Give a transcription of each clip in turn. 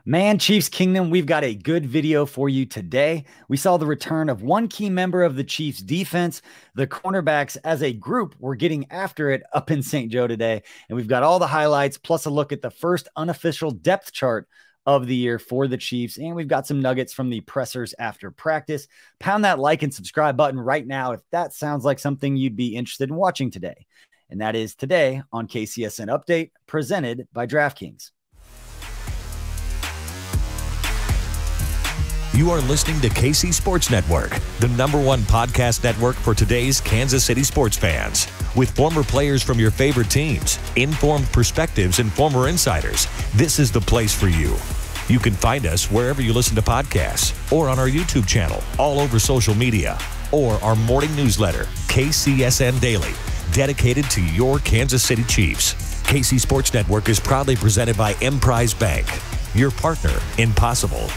Man, Chiefs Kingdom, we've got a good video for you today. We saw the return of one key member of the Chiefs defense. The cornerbacks as a group were getting after it up in St. Joe today. And we've got all the highlights, plus a look at the first unofficial depth chart of the year for the Chiefs. And we've got some nuggets from the pressers after practice. Pound that like and subscribe button right now if that sounds like something you'd be interested in watching today. And that is today on KCSN Update, presented by DraftKings. You are listening to KC Sports Network, the #1 podcast network for today's Kansas City sports fans. With former players from your favorite teams, informed perspectives, and former insiders, this is the place for you. You can find us wherever you listen to podcasts or on our YouTube channel, all over social media, or our morning newsletter, KCSN Daily, dedicated to your Kansas City Chiefs. KC Sports Network is proudly presented by Emprise Bank, your partner in possible.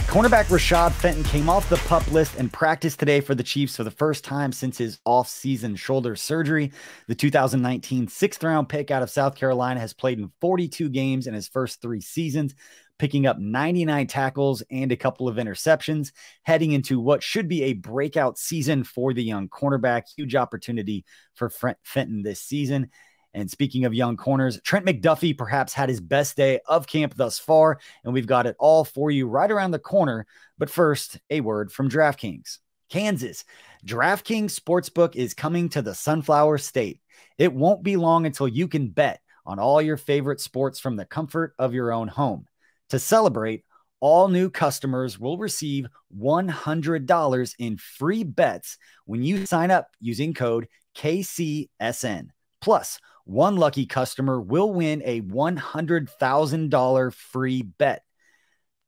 Cornerback Rashad Fenton came off the PUP list and practiced today for the Chiefs for the first time since his off-season shoulder surgery. The 2019 sixth-round pick out of South Carolina has played in 42 games in his first 3 seasons, picking up 99 tackles and a couple of interceptions, heading into what should be a breakout season for the young cornerback. Huge opportunity for Fenton this season. And speaking of young corners, Trent McDuffie perhaps had his best day of camp thus far, and we've got it all for you right around the corner. But first, a word from DraftKings. Kansas, DraftKings Sportsbook is coming to the Sunflower State. It won't be long until you can bet on all your favorite sports from the comfort of your own home. To celebrate, all new customers will receive $100 in free bets when you sign up using code KCSN. Plus, one lucky customer will win a $100,000 free bet.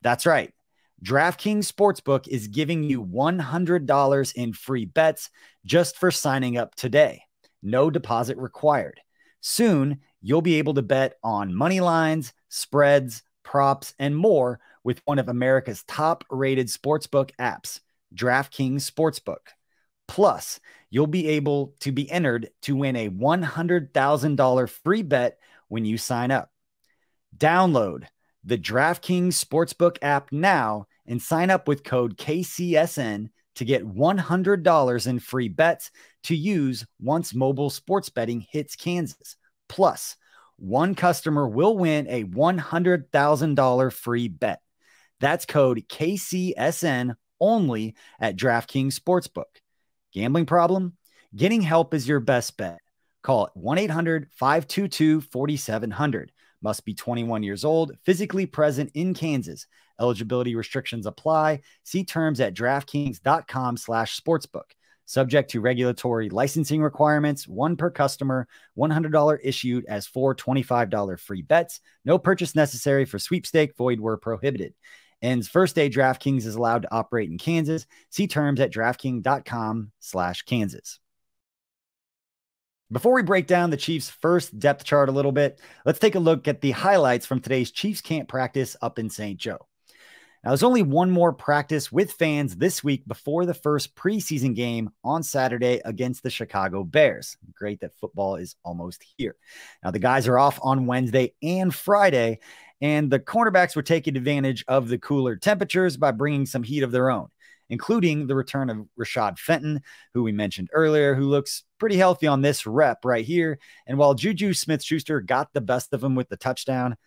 That's right. DraftKings Sportsbook is giving you $100 in free bets just for signing up today. No deposit required. Soon, you'll be able to bet on money lines, spreads, props, and more with one of America's top-rated sportsbook apps, DraftKings Sportsbook. Plus, you'll be able to be entered to win a $100,000 free bet when you sign up. Download the DraftKings Sportsbook app now and sign up with code KCSN to get $100 in free bets to use once mobile sports betting hits Kansas. Plus, one customer will win a $100,000 free bet. That's code KCSN only at DraftKings Sportsbook. Gambling problem? Getting help is your best bet. Call 1-800-522-4700. Must be 21 years old, physically present in Kansas. Eligibility restrictions apply. See terms at DraftKings.com/sportsbook. Subject to regulatory licensing requirements, 1 per customer, $100 issued as 4 $25 free bets. No purchase necessary for sweepstake, void where prohibited. Ends first day DraftKings is allowed to operate in Kansas. See terms at DraftKings.com/Kansas. Before we break down the Chiefs' first depth chart a little bit, let's take a look at the highlights from today's Chiefs camp practice up in St. Joe. Now, there's only one more practice with fans this week before the first preseason game on Saturday against the Chicago Bears. Great that football is almost here. Now, the guys are off on Wednesday and Friday, and the cornerbacks were taking advantage of the cooler temperatures by bringing some heat of their own, including the return of Rashad Fenton, who we mentioned earlier, who looks pretty healthy on this rep right here. And while Juju Smith-Schuster got the best of him with the touchdown,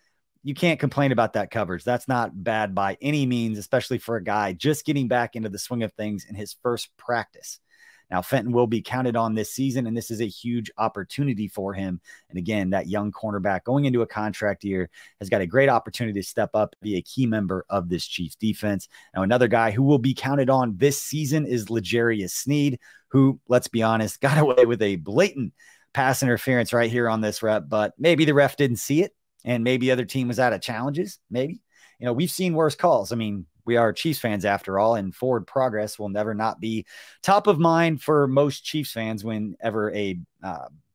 you can't complain about that coverage. That's not bad by any means, especially for a guy just getting back into the swing of things in his first practice. Now, Fenton will be counted on this season, and this is a huge opportunity for him. And again, that young cornerback going into a contract year has got a great opportunity to step up, be a key member of this Chiefs defense. Now, another guy who will be counted on this season is L'Jarius Sneed, who, let's be honest, got away with a blatant pass interference right here on this rep, but maybe the ref didn't see it, and maybe the other team was out of challenges. Maybe, we've seen worse calls. I mean, we are Chiefs fans after all, and forward progress will never not be top of mind for most Chiefs fans whenever a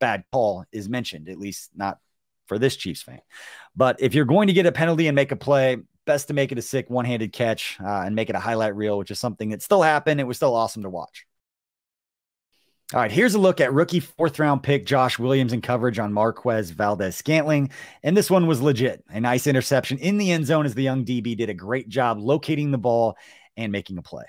bad call is mentioned, at least not for this Chiefs fan. But if you're going to get a penalty and make a play, best to make it a sick one-handed catch and make it a highlight reel, which is something that still happened. It was still awesome to watch. All right, here's a look at rookie fourth-round pick Josh Williams in coverage on Marquez Valdes-Scantling, and this one was legit. A nice interception in the end zone as the young DB did a great job locating the ball and making a play.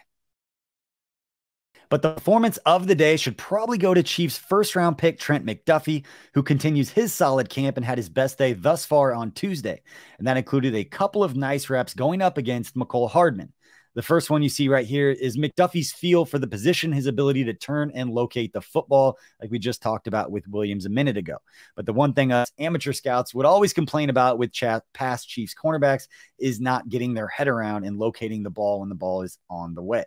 But the performance of the day should probably go to Chiefs first-round pick Trent McDuffie, who continues his solid camp and had his best day thus far on Tuesday. And that included a couple of nice reps going up against Mecole Hardman. The first one you see right here is McDuffie's feel for the position, his ability to turn and locate the football, like we just talked about with Williams a minute ago. But the one thing us amateur scouts would always complain about with past Chiefs cornerbacks is not getting their head around and locating the ball when the ball is on the way.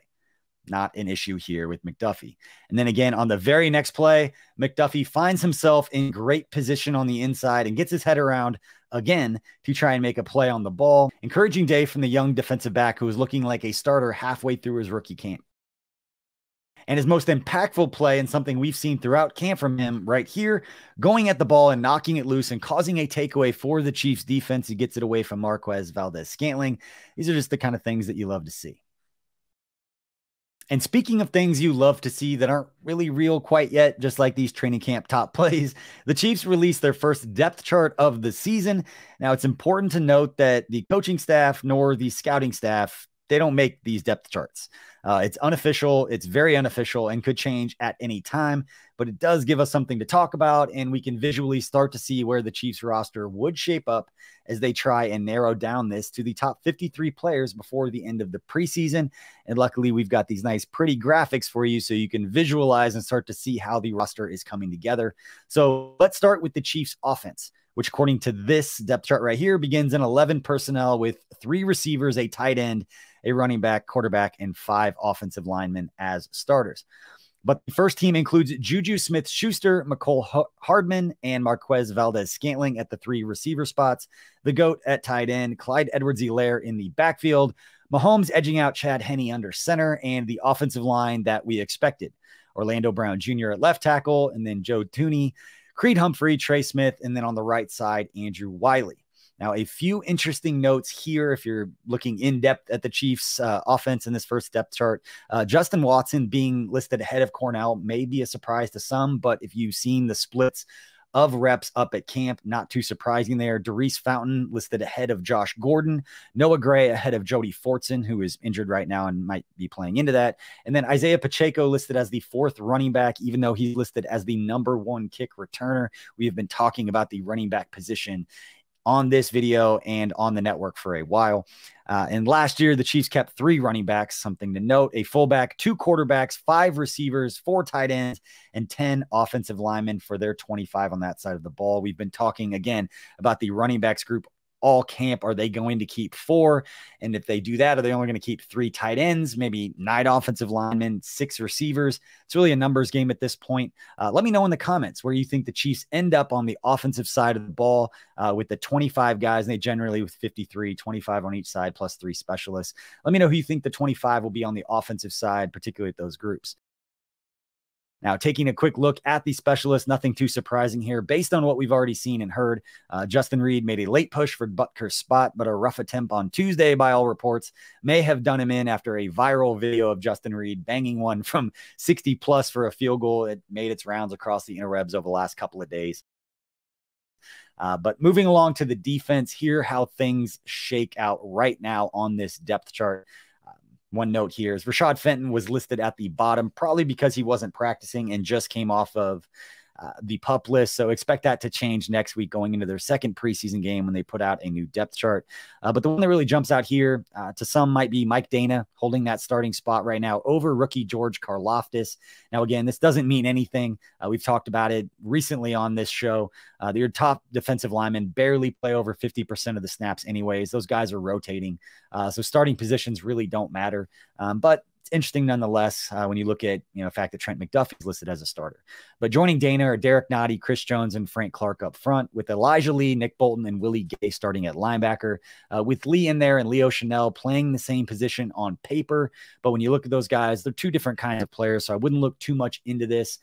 Not an issue here with McDuffie. And then again, on the very next play, McDuffie finds himself in great position on the inside and gets his head around again to try and make a play on the ball. Encouraging day from the young defensive back who was looking like a starter halfway through his rookie camp. And his most impactful play, and something we've seen throughout camp from him right here, going at the ball and knocking it loose and causing a takeaway for the Chiefs defense. He gets it away from Marquez Valdes-Scantling. These are just the kind of things that you love to see. And speaking of things you love to see that aren't really real quite yet, just like these training camp top plays, the Chiefs released their first depth chart of the season. Now, it's important to note that the coaching staff nor the scouting staff, they don't make these depth charts. It's unofficial. It's very unofficial and could change at any time, but it does give us something to talk about, and we can visually start to see where the Chiefs roster would shape up as they try and narrow down this to the top 53 players before the end of the preseason. And luckily, we've got these nice, pretty graphics for you so you can visualize and start to see how the roster is coming together. So let's start with the Chiefs offense, which according to this depth chart right here begins in 11 personnel with 3 receivers, a tight end, a running back, quarterback, and 5 offensive linemen as starters. But the first team includes Juju Smith-Schuster, Mecole Hardman, and Marquez Valdes-Scantling at the 3 receiver spots, the GOAT at tight end, Clyde Edwards-Helaire in the backfield, Mahomes edging out Chad Henne under center, and the offensive line that we expected. Orlando Brown Jr. at left tackle, and then Joe Thuney, Creed Humphrey, Trey Smith, and then on the right side, Andrew Wiley. Now, a few interesting notes here if you're looking in depth at the Chiefs offense in this first depth chart. Justin Watson being listed ahead of Cornell may be a surprise to some, but if you've seen the splits of reps up at camp, not too surprising there. Darius Fountain listed ahead of Josh Gordon, Noah Gray ahead of Jody Fortson, who is injured right now and might be playing into that. And then Isaiah Pacheco listed as the 4th running back, even though he's listed as the #1 kick returner. We have been talking about the running back position on this video and on the network for a while. And last year, the Chiefs kept 3 running backs, something to note, a fullback, 2 quarterbacks, 5 receivers, 4 tight ends, and 10 offensive linemen for their 25 on that side of the ball. We've been talking again about the running backs group all camp. Are they going to keep 4? And if they do that, are they only going to keep 3 tight ends, maybe 9 offensive linemen, 6 receivers? It's really a numbers game at this point. Let me know in the comments where you think the Chiefs end up on the offensive side of the ball with the 25 guys, and they generally with 53, 25 on each side plus 3 specialists. Let me know who you think the 25 will be on the offensive side, particularly at those groups. Now, taking a quick look at the specialists, nothing too surprising here. Based on what we've already seen and heard, Justin Reed made a late push for Butker's spot, but a rough attempt on Tuesday, by all reports, may have done him in after a viral video of Justin Reed banging one from 60+ for a field goal. It made its rounds across the interwebs over the last couple of days. But moving along to the defense, here how things shake out right now on this depth chart. One note here is Rashad Fenton was listed at the bottom, probably because he wasn't practicing and just came off of the PUP list. So expect that to change next week going into their second preseason game when they put out a new depth chart. But the one that really jumps out here to some might be Mike Dana holding that starting spot right now over rookie George Karlaftis. Now, again, this doesn't mean anything. We've talked about it recently on this show. Your top defensive linemen barely play over 50% of the snaps anyways. Those guys are rotating. So starting positions really don't matter. But it's interesting nonetheless when you look at the fact that Trent McDuffie is listed as a starter. But joining Dana are Derek Nottie, Chris Jones, and Frank Clark up front, with Elijah Lee, Nick Bolton, and Willie Gay starting at linebacker, with Lee in there and Leo Chanel playing the same position on paper. But when you look at those guys, they're 2 different kinds of players, so I wouldn't look too much into this.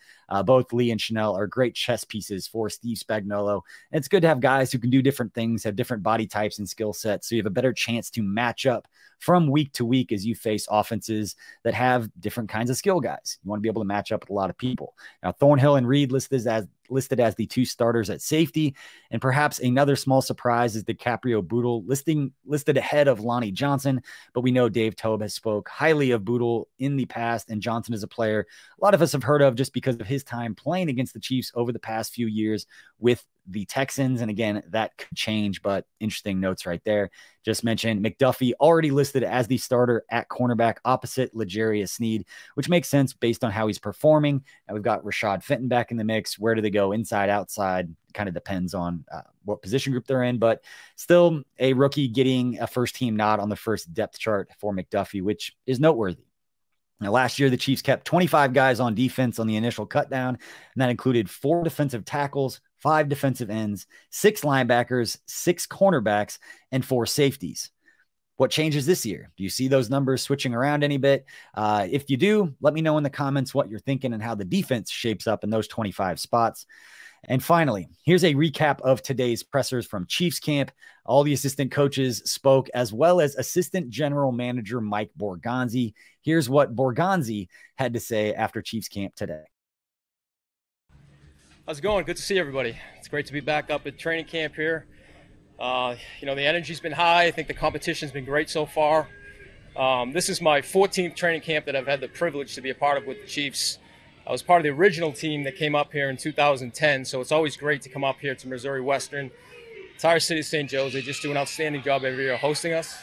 Both Lee and Chanel are great chess pieces for Steve Spagnuolo. And it's good to have guys who can do different things, have different body types and skill sets, so you have a better chance to match up from week to week as you face offenses that have different kinds of skill guys. You want to be able to match up with a lot of people. Now, Thornhill and Reed listed as the two starters at safety. And perhaps another small surprise is DiCaprio Bootle listed ahead of Lonnie Johnson. But we know Dave Toub has spoke highly of Bootle in the past, and Johnson is a player a lot of us have heard of just because of his time playing against the Chiefs over the past few years with the Texans. And again, that could change, but interesting notes right there. Just mentioned McDuffie already listed as the starter at cornerback opposite L'Jarius Sneed, which makes sense based on how he's performing. And we've got Rashad Fenton back in the mix. Where do they go? Inside, outside? Kind of depends on what position group they're in, but still a rookie getting a first team nod on the first depth chart for McDuffie, which is noteworthy. Now, last year, the Chiefs kept 25 guys on defense on the initial cutdown, and that included 4 defensive tackles, 5 defensive ends, 6 linebackers, 6 cornerbacks, and 4 safeties. What changes this year? Do you see those numbers switching around any bit? If you do, let me know in the comments what you're thinking and how the defense shapes up in those 25 spots. And finally, here's a recap of today's pressers from Chiefs camp. All the assistant coaches spoke, as well as assistant general manager Mike Borgonzi. Here's what Borgonzi had to say after Chiefs camp today. How's it going? Good to see everybody. It's great to be back up at training camp here. The energy's been high. I think the competition's been great so far. This is my 14th training camp that I've had the privilege to be a part of with the Chiefs. I was part of the original team that came up here in 2010, so it's always great to come up here to Missouri Western. Entire city of St. Joe's, they just do an outstanding job every year hosting us.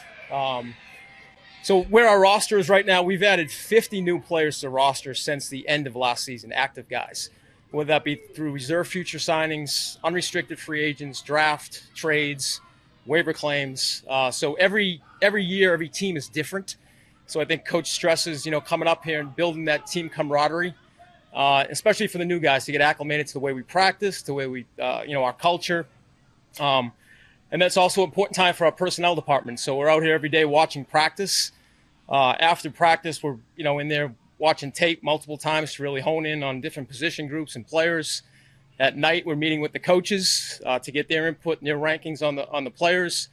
So where our roster is right now, we've added 50 new players to the roster since the end of last season, active guys. Whether that be through reserve future signings, unrestricted free agents, draft, trades, waiver claims. So every year, every team is different. So I think Coach stresses, coming up here and building that team camaraderie. Especially for the new guys to get acclimated to the way we practice, the way we, our culture. And that's also an important time for our personnel department. So we're out here every day watching practice. After practice, we're, in there watching tape multiple times to really hone in on different position groups and players. At night, we're meeting with the coaches to get their input and their rankings on the players.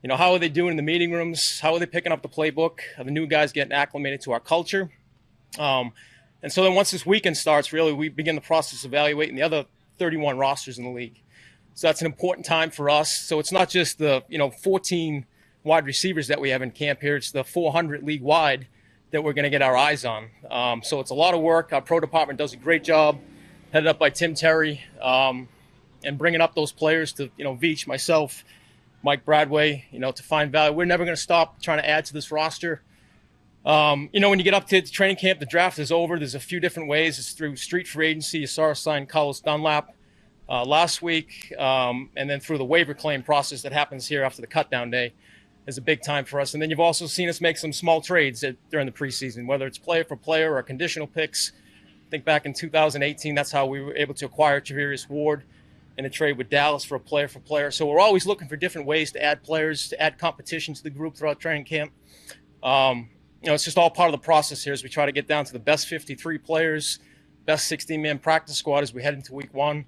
How are they doing in the meeting rooms? How are they picking up the playbook? Are the new guys getting acclimated to our culture? And so then once this weekend starts, really, we begin the process of evaluating the other 31 rosters in the league. So that's an important time for us. So it's not just the, 14 wide receivers that we have in camp here. It's the 400 league-wide that we're going to get our eyes on. So it's a lot of work. Our pro department does a great job, headed up by Tim Terry, and bringing up those players to, Veach, myself, Mike Bradway, to find value. We're never going to stop trying to add to this roster. When you get up to training camp, the draft is over. There's a few different ways. It's through street free agency. You saw us sign Carlos Dunlap last week, and then through the waiver claim process that happens here after the cutdown day is a big time for us. And then you've also seen us make some small trades during the preseason, whether it's player for player or conditional picks. I think back in 2018, that's how we were able to acquire Tavarius Ward in a trade with Dallas for a player for player. So we're always looking for different ways to add players, to add competition to the group throughout training camp. It's just all part of the process here as we try to get down to the best 53 players, best 16-man practice squad as we head into week 1.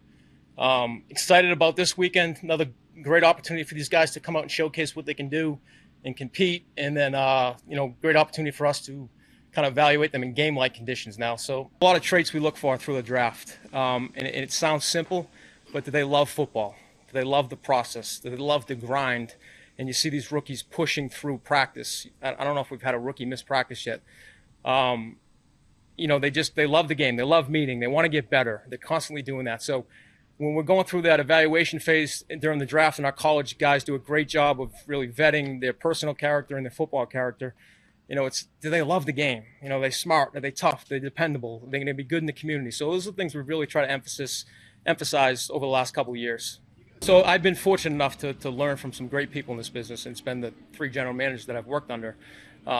Excited about this weekend. Another great opportunity for these guys to come out and showcase what they can do and compete. And then, great opportunity for us to kind of evaluate them in game-like conditions now. So a lot of traits we look for through the draft. And it sounds simple, but do they love football? Do they love the process? Do they love the grind? And you see these rookies pushing through practice. I don't know if we've had a rookie miss practice yet. They love the game. They love meeting. They want to get better. They're constantly doing that. So when we're going through that evaluation phase during the draft, and our college guys do a great job of really vetting their personal character and their football character, do they love the game? Are they smart? Are they tough? Are they dependable? Are they going to be good in the community? So those are the things we really try to emphasize over the last couple of years. So I've been fortunate enough to learn from some great people in this business, and it's been the 3 general managers that I've worked under.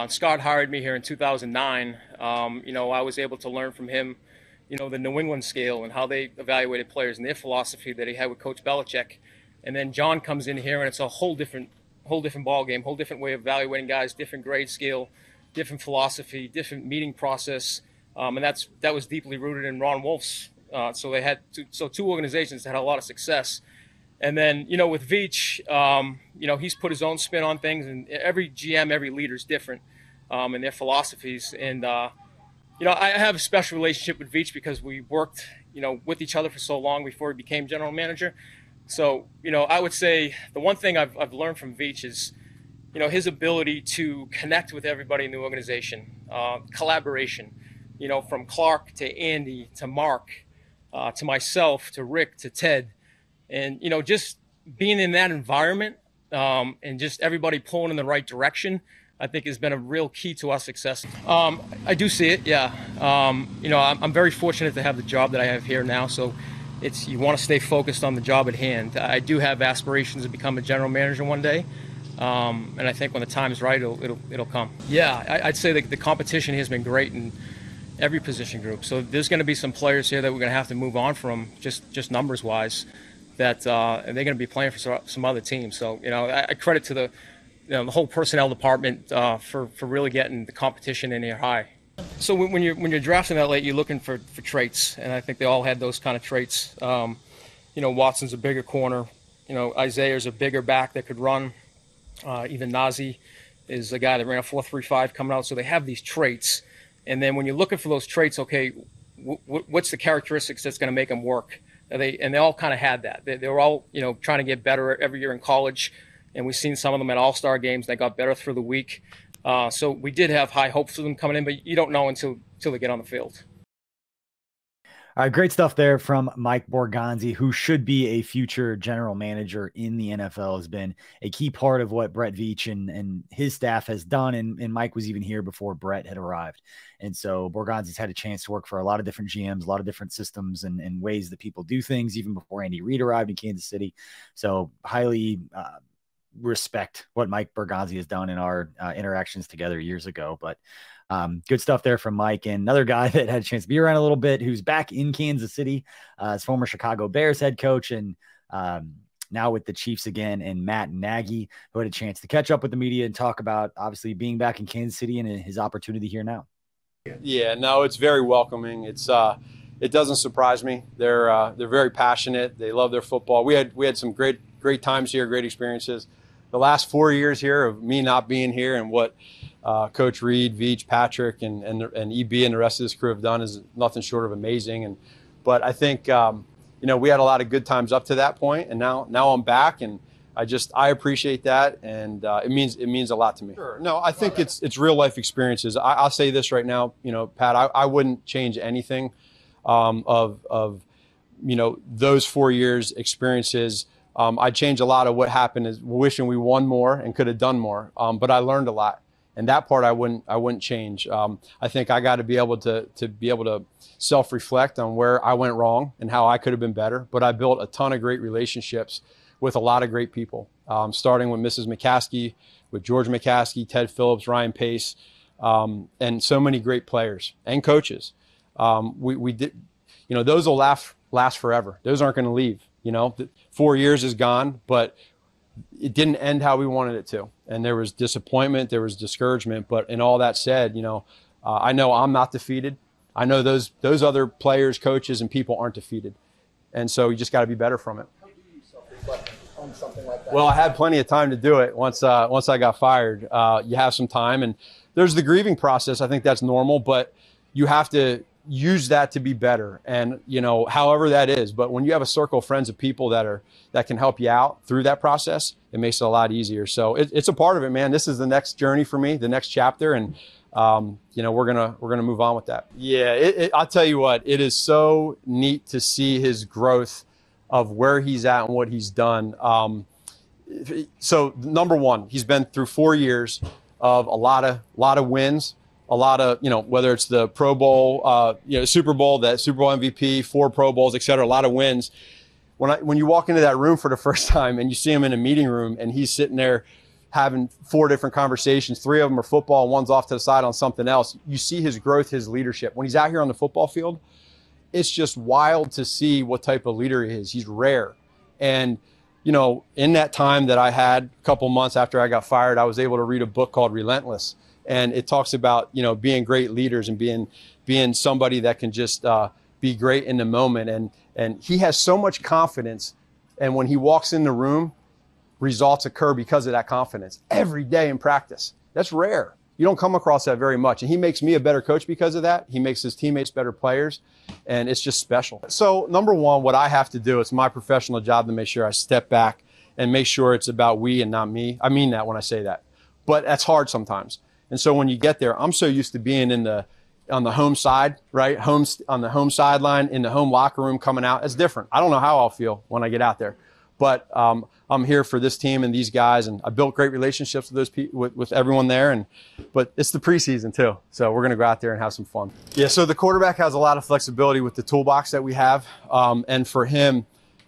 Scott hired me here in 2009. I was able to learn from him, the New England scale and how they evaluated players and their philosophy that he had with Coach Belichick. And then John comes in here, and it's a whole different ball game, whole different way of evaluating guys, different grade scale, different philosophy, different meeting process. And that was deeply rooted in Ron Wolf's. So they had 2 organizations that had a lot of success. And then, with Veach, he's put his own spin on things, and every GM, every leader is different in their philosophies. And, I have a special relationship with Veach because we worked, with each other for so long before he became general manager. So, I would say the one thing I've learned from Veach is, his ability to connect with everybody in the organization, collaboration, from Clark to Andy to Mark to myself to Rick to Ted. And, just being in that environment and just everybody pulling in the right direction, I think has been a real key to our success. I do see it, yeah. I'm very fortunate to have the job that I have here now. So you want to stay focused on the job at hand. I do have aspirations to become a general manager one day. And I think when the time is right, it'll come. Yeah, I'd say the competition has been great in every position group. So there's going to be some players here that we're going to have to move on from, just numbers wise, that they're going to be playing for some other teams. So I credit to the whole personnel department for really getting the competition in here high. So when you're drafting that late, you're looking for traits, and I think they all had those kind of traits. Watson's a bigger corner. Isaiah's a bigger back that could run. Even Nagy is a guy that ran a 4.35 coming out. So they have these traits. And then when you're looking for those traits, okay, what's the characteristics that's going to make them work? And they all kind of had that. They were all, trying to get better every year in college. And we've seen some of them at all-star games. They got better through the week. So we did have high hopes for them coming in, but you don't know until they get on the field. All right, great stuff there from Mike Borgonzi, who should be a future general manager in the NFL, has been a key part of what Brett Veach and his staff has done. And Mike was even here before Brett had arrived. And so Borgonzi's had a chance to work for a lot of different GMs, a lot of different systems and ways that people do things, even before Andy Reid arrived in Kansas City. So highly respect what Mike Borgonzi has done in our interactions together years ago. But good stuff there from Mike. And another guy that had a chance to be around a little bit, who's back in Kansas City, as former Chicago Bears head coach, and now with the Chiefs again, and Matt Nagy, who had a chance to catch up with the media and talk about obviously being back in Kansas City and his opportunity here now. Yeah, no, it's very welcoming. It doesn't surprise me. They're very passionate. They love their football. We had some great times here, great experiences. The last 4 years here of me not being here and what Coach Reid, Veach, Patrick, and EB and the rest of this crew have done is nothing short of amazing. But I think we had a lot of good times up to that point, and now I'm back, and I appreciate that, and it means a lot to me. Sure. No, I think it's real life experiences. I'll say this right now, Pat, I wouldn't change anything of those 4 years experiences. I'd change a lot of what happened, is wishing we won more and could have done more. But I learned a lot, and that part I wouldn't change. I think I got to be able to self-reflect on where I went wrong and how I could have been better. But I built a ton of great relationships with a lot of great people, starting with Mrs. McCaskey, with George McCaskey, Ted Phillips, Ryan Pace, and so many great players and coaches. We did, those will last forever. Those aren't going to leave. 4 years is gone, but it didn't end how we wanted it to. And there was disappointment, there was discouragement. But in all that said, I know I'm not defeated. I know those other players, coaches, and people aren't defeated. And so you just got to be better from it. How do you self-reflect on something like that? Well, I had plenty of time to do it once I got fired. You have some time, and there's the grieving process. I think that's normal, but you have to use that to be better, and however that is. But when you have a circle of friends of people that can help you out through that process, it makes it a lot easier. So it's a part of it, man. This is the next journey for me, the next chapter, and we're gonna move on with that. Yeah, I'll tell you what, it is so neat to see his growth of where he's at and what he's done. So number one, he's been through 4 years of a lot of wins. A lot of, whether it's the Pro Bowl, Super Bowl, that Super Bowl MVP, 4 Pro Bowls, et cetera, a lot of wins. When you walk into that room for the first time and you see him in a meeting room and he's sitting there having 4 different conversations, 3 of them are football and one's off to the side on something else, you see his growth, his leadership. When he's out here on the football field, it's just wild to see what type of leader he is. He's rare. And, in that time that I had, a couple months after I got fired, I was able to read a book called Relentless. And it talks about, being great leaders and being somebody that can just be great in the moment. And he has so much confidence And when he walks in the room, results occur because of that confidence every day in practice. That's rare. You don't come across that very much. And he makes me a better coach because of that. He makes his teammates better players, and it's just special. So number one, what I have to do, it's my professional job to make sure I step back and make sure it's about we and not me. I mean that when I say that. But that's hard sometimes. And so when you get there, I'm so used to being on the home side, right? On the home sideline, in the home locker room coming out. It's different. I don't know how I'll feel when I get out there. But I'm here for this team and these guys, and I built great relationships with those with everyone there. But it's the preseason too, so we're going to go out there and have some fun. Yeah. So the quarterback has a lot of flexibility with the toolbox that we have, and for him,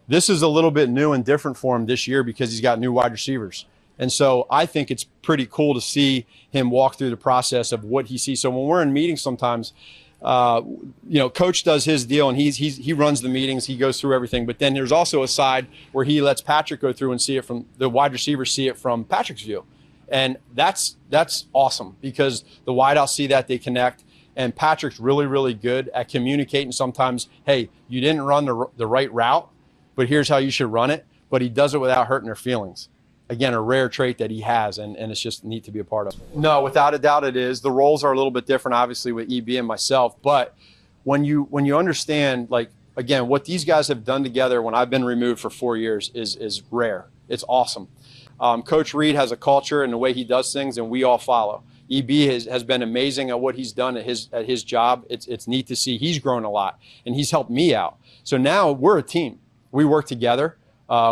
this is a little bit new and different for him this year because he's got new wide receivers. And so I think it's pretty cool to see him walk through the process of what he sees. So when we're in meetings sometimes, coach does his deal and he runs the meetings, he goes through everything. But then there's also a side where he lets Patrick go through and see it from the wide receivers, see it from Patrick's view. And that's awesome because the wideouts see that, they connect. And Patrick's really, really good at communicating sometimes, hey, you didn't run the right route, but here's how you should run it. But he does it without hurting their feelings. Again, a rare trait that he has, and it's just neat to be a part of. No, without a doubt it is. The roles are a little bit different, obviously, with EB and myself. But when you understand, like, again, what these guys have done together when I've been removed for 4 years is rare. It's awesome. Coach Reed has a culture and the way he does things, and we all follow. EB has been amazing at what he's done at his job. It's neat to see. He's grown a lot, and he's helped me out. So now we're a team. We work together.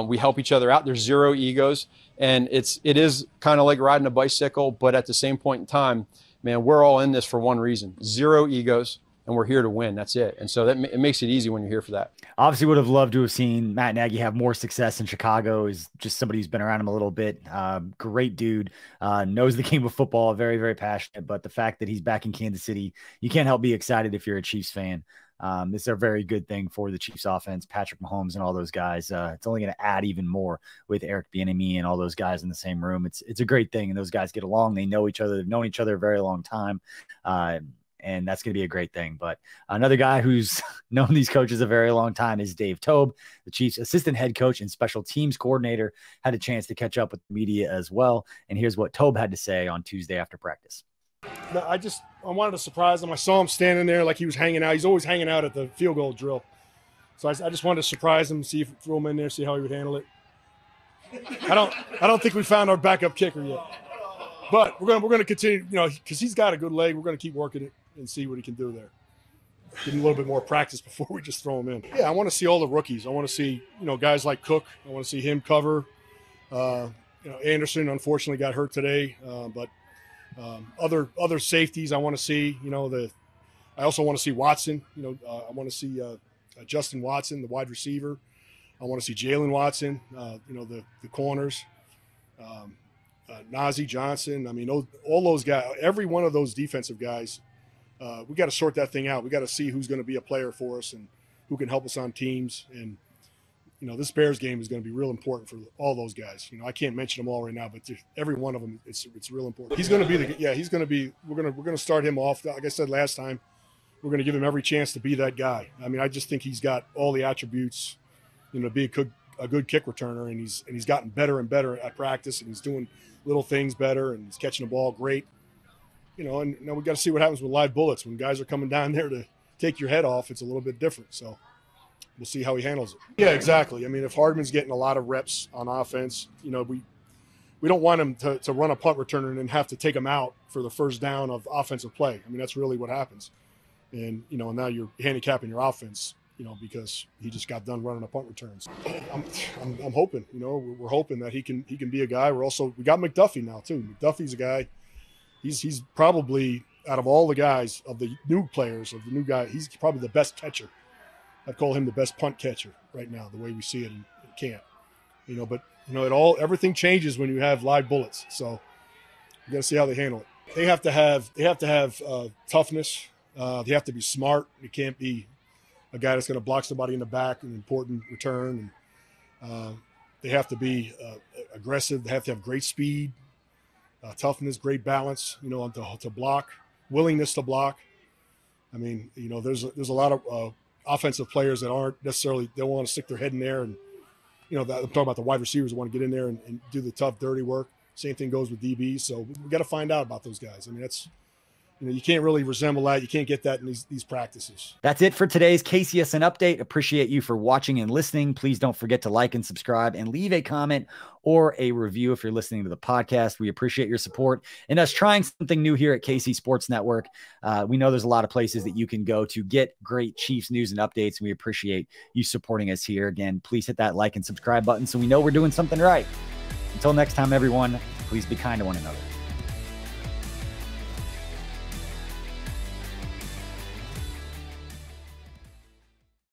We help each other out. There's zero egos. And it is kind of like riding a bicycle, but at the same point in time, man, we're all in this for one reason: zero egos, and we're here to win. That's it. And so it makes it easy when you're here for that. Obviously, would have loved to have seen Matt Nagy have more success in Chicago. Is just somebody who's been around him a little bit. Great dude, knows the game of football, very, very passionate. But the fact that he's back in Kansas City, you can't help be excited if you're a Chiefs fan. This is a very good thing for the Chiefs offense, Patrick Mahomes and all those guys. It's only going to add even more with Eric Bieniemy and all those guys in the same room. It's a great thing, and those guys get along. They know each other. They've known each other a very long time, and that's going to be a great thing. But another guy who's known these coaches a very long time is Dave Toub, the Chiefs assistant head coach and special teams coordinator. Had a chance to catch up with the media as well, and here's what Toub had to say on Tuesday after practice. I wanted to surprise him. I saw him standing there like he was hanging out. He's always hanging out at the field goal drill. So I just wanted to surprise him, throw him in there, see how he would handle it. I don't think we found our backup kicker yet. But we're going to continue, because he's got a good leg. We're going to keep working it and see what he can do there. Give him a little bit more practice before we just throw him in. Yeah, I want to see all the rookies. I want to see, guys like Cook. I want to see him cover. Anderson unfortunately got hurt today, but other safeties I want to see. I also want to see Watson. I want to see Justin Watson, the wide receiver. I want to see Jalen Watson. The corners. Nagy, Johnson. I mean, all those guys. Every one of those defensive guys. We got to sort that thing out. We got to see who's going to be a player for us and who can help us on teams. And this Bears game is going to be real important for all those guys. I can't mention them all right now, but every one of them, it's real important. He's going to be we're going to start him off. Like I said last time, we're going to give him every chance to be that guy. I mean, I just think he's got all the attributes, to be a good kick returner, and he's gotten better and better at practice, and he's doing little things better, and he's catching the ball great. And now we got to see what happens with live bullets. When guys are coming down there to take your head off, it's a little bit different. So we'll see how he handles it. Yeah, exactly. I mean, if Hardman's getting a lot of reps on offense, we don't want him to run a punt returner and then have to take him out for the first down of offensive play. I mean, that's really what happens. And, now you're handicapping your offense, because he just got done running a punt returns. I'm hoping, we're hoping that he can be a guy. We got McDuffie now too. McDuffie's a guy. He's probably, out of all the guys, of the new players, of the new guy, he's probably the best catcher. I'd call him the best punt catcher right now, the way we see it in camp. But everything changes when you have live bullets. So you got to see how they handle it. They have to have toughness. They have to be smart. It can't be a guy that's going to block somebody in the back, an important return. And they have to be aggressive. They have to have great speed, toughness, great balance. To block, willingness to block. I mean, there's a lot of offensive players that aren't necessarily, they want to stick their head in there and I'm talking about the wide receivers who want to get in there and do the tough, dirty work. Same thing goes with DBs. So we got to find out about those guys. I mean, that's, you can't really resemble that. You can't get that in these practices. That's it for today's KCSN update. Appreciate you for watching and listening. Please don't forget to like and subscribe and leave a comment or a review if you're listening to the podcast. We appreciate your support and us trying something new here at KC Sports Network. We know there's a lot of places that you can go to get great Chiefs news and updates. And we appreciate you supporting us here. Again, please hit that like and subscribe button so we know we're doing something right. Until next time, everyone, please be kind to one another.